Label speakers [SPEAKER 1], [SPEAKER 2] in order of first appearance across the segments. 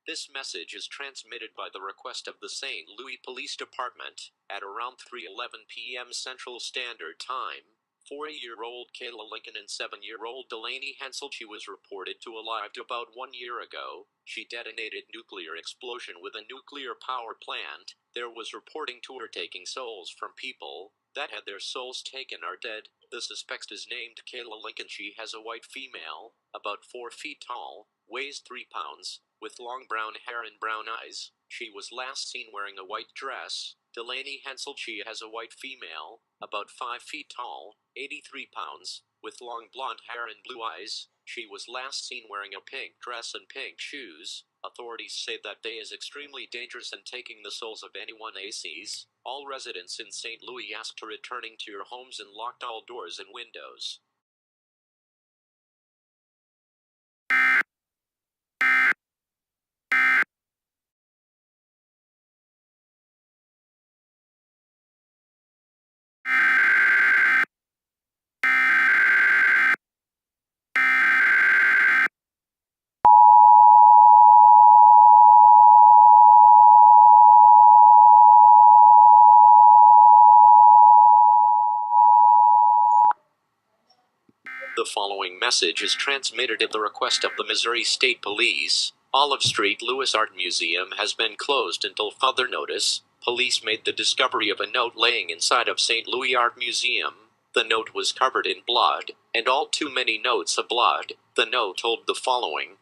[SPEAKER 1] This message is transmitted by the request of the St. Louis Police Department at around 3:11 p.m. Central Standard Time. 4-year-old Kayla Lincoln and 7-year-old Delaney Henselchi was reported to alive about 1 year ago. She detonated nuclear explosion with a nuclear power plant. There was reporting to her taking souls from people that had their souls taken are dead. The suspect is named Kayla Lincoln. She has a white female, about 4 feet tall, weighs 3 pounds, with long brown hair and brown eyes. She was last seen wearing a white dress. Delaney Henselchi has a white female, about 5 feet tall, 83 pounds, with long blonde hair and blue eyes. She was last seen wearing a pink dress and pink shoes. Authorities say that day is extremely dangerous and taking the souls of anyone they sees. All residents in St. Louis asked to returning to your homes and locked all doors and windows. The following message is transmitted at the request of the Missouri State Police. Olive Street Lewis Art Museum has been closed until further notice. Police made the discovery of a note laying inside of St. Louis Art Museum. The note was covered in blood, and all too many notes of blood. The note told the following: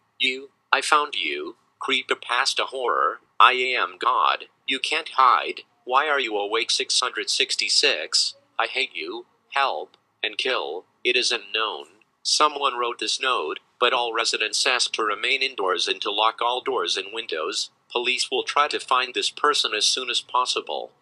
[SPEAKER 1] I found you. Creepypasta horror. I am God. You can't hide. Why are you awake? 666. I hate you. Help. And kill. It is unknown. Someone wrote this note, but all residents asked to remain indoors and to lock all doors and windows. Police will try to find this person as soon as possible.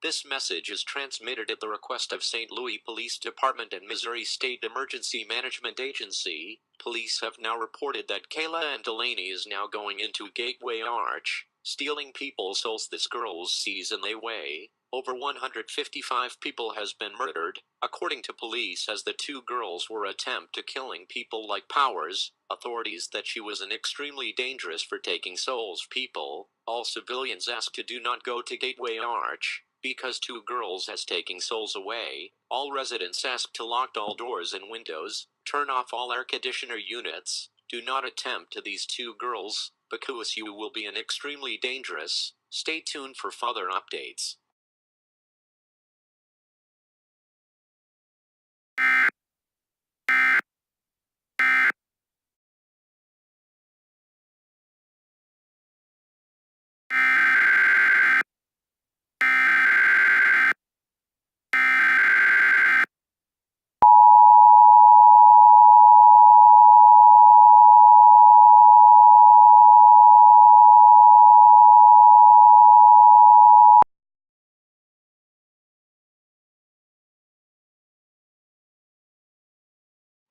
[SPEAKER 1] This message is transmitted at the request of St. Louis Police Department and Missouri State Emergency Management Agency. Police have now reported that Kayla and Delaney is now going into Gateway Arch, stealing people's souls. This girl's season they weigh. Over 155 people has been murdered, according to police, as the 2 girls were attempt to killing people like Powers. Authorities that she was an extremely dangerous for taking souls people. All civilians asked to do not go to Gateway Arch, because 2 girls has taking souls away. All residents asked to lock all doors and windows, turn off all air conditioner units. Do not attempt to these 2 girls, because you will be an extremely dangerous. Stay tuned for further updates.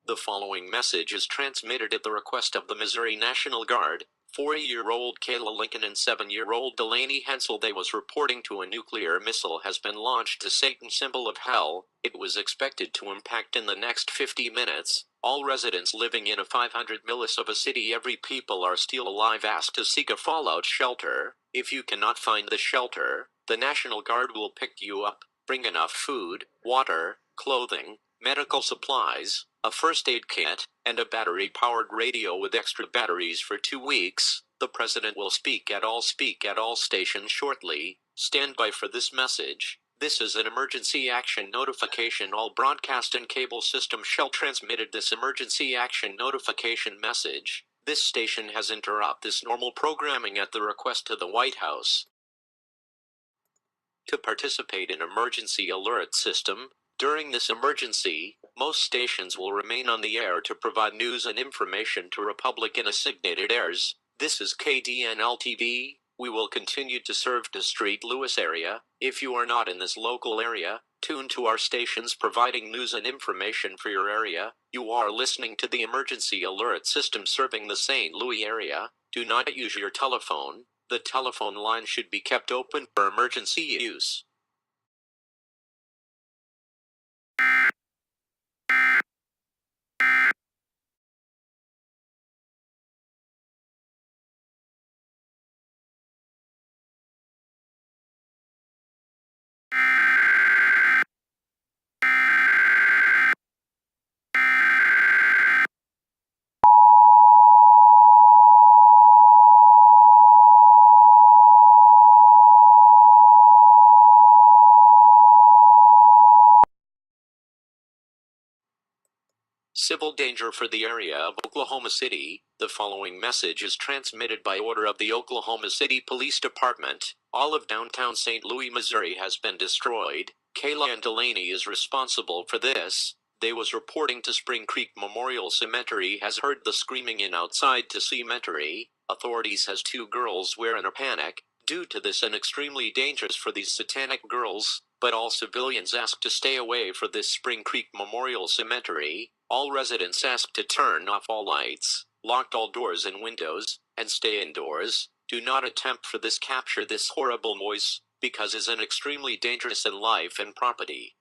[SPEAKER 1] The following message is transmitted at the request of the Missouri National Guard. 4-year-old Kayla Lincoln and 7-year-old Delaney Hensel. They was reporting to a nuclear missile has been launched to Satan, symbol of hell. It was expected to impact in the next 50 minutes. All residents living in a 500 miles of a city, every people are still alive, asked to seek a fallout shelter. If you cannot find the shelter, the National Guard will pick you up. Bring enough food, water, clothing, medical supplies, a first aid kit, and a battery-powered radio with extra batteries for 2 weeks. The president will speak at all stations shortly. Stand by for this message. This is an emergency action notification. All broadcast and cable systems shall transmitted this emergency action notification message. This station has interrupted this normal programming at the request of the White House. To participate in emergency alert system, During this emergency, most stations will remain on the air to provide news and information to Republican assignated airs. This is KDNL-TV. We will continue to serve the St. Louis area. If you are not in this local area, tune to our stations providing news and information for your area. You are listening to the emergency alert system serving the St. Louis area. Do not use your telephone. The telephone line should be kept open for emergency use. Civil danger for the area of Oklahoma City. The following message is transmitted by order of the Oklahoma City Police Department. All of downtown St. Louis, Missouri has been destroyed. Kayla and Delaney is responsible for this. They was reporting to Spring Creek Memorial Cemetery has heard the screaming in outside to cemetery. Authorities has 2 girls were in a panic. Due to this and extremely dangerous for these satanic girls, but all civilians asked to stay away for this Spring Creek Memorial Cemetery. All residents asked to turn off all lights, locked all doors and windows, and stay indoors. Do not attempt for this capture this horrible noise, because it is an extremely dangerous in life and property.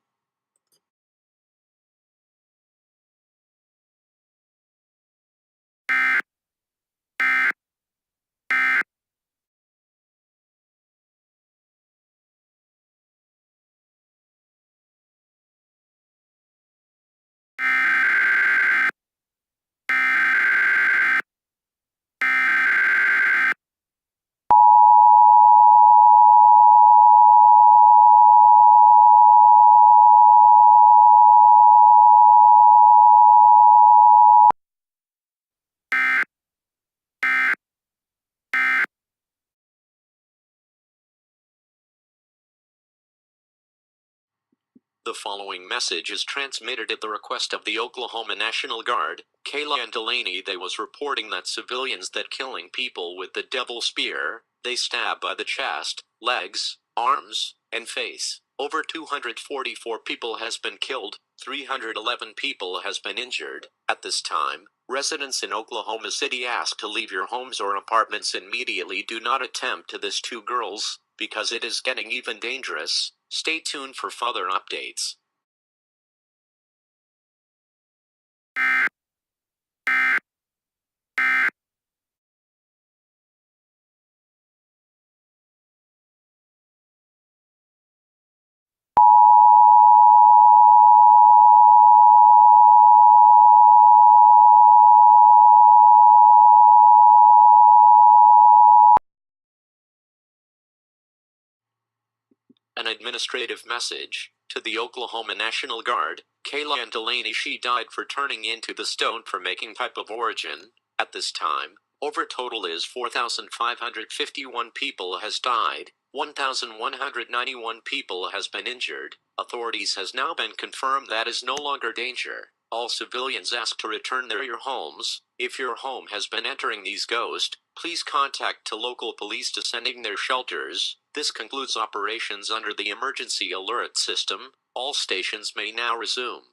[SPEAKER 1] The following message is transmitted at the request of the Oklahoma National Guard. Kayla and Delaney, they was reporting that civilians that killing people with the devil spear, they stab by the chest, legs, arms, and face. Over 244 people has been killed, 311 people has been injured. At this time, residents in Oklahoma City asked to leave your homes or apartments immediately. Do not attempt to this 2 girls, because it is getting even dangerous. Stay tuned for further updates. An administrative message to the Oklahoma National Guard. Kayla and Delaney, she died for turning into the stone for making type of origin. At this time, over total is 4,551 people has died, 1,191 people has been injured. Authorities has now been confirmed that is no longer danger. All civilians asked to return their your homes. If your home has been entering these ghosts, please contact to local police to sending their shelters. This concludes operations under the emergency alert system. All stations may now resume.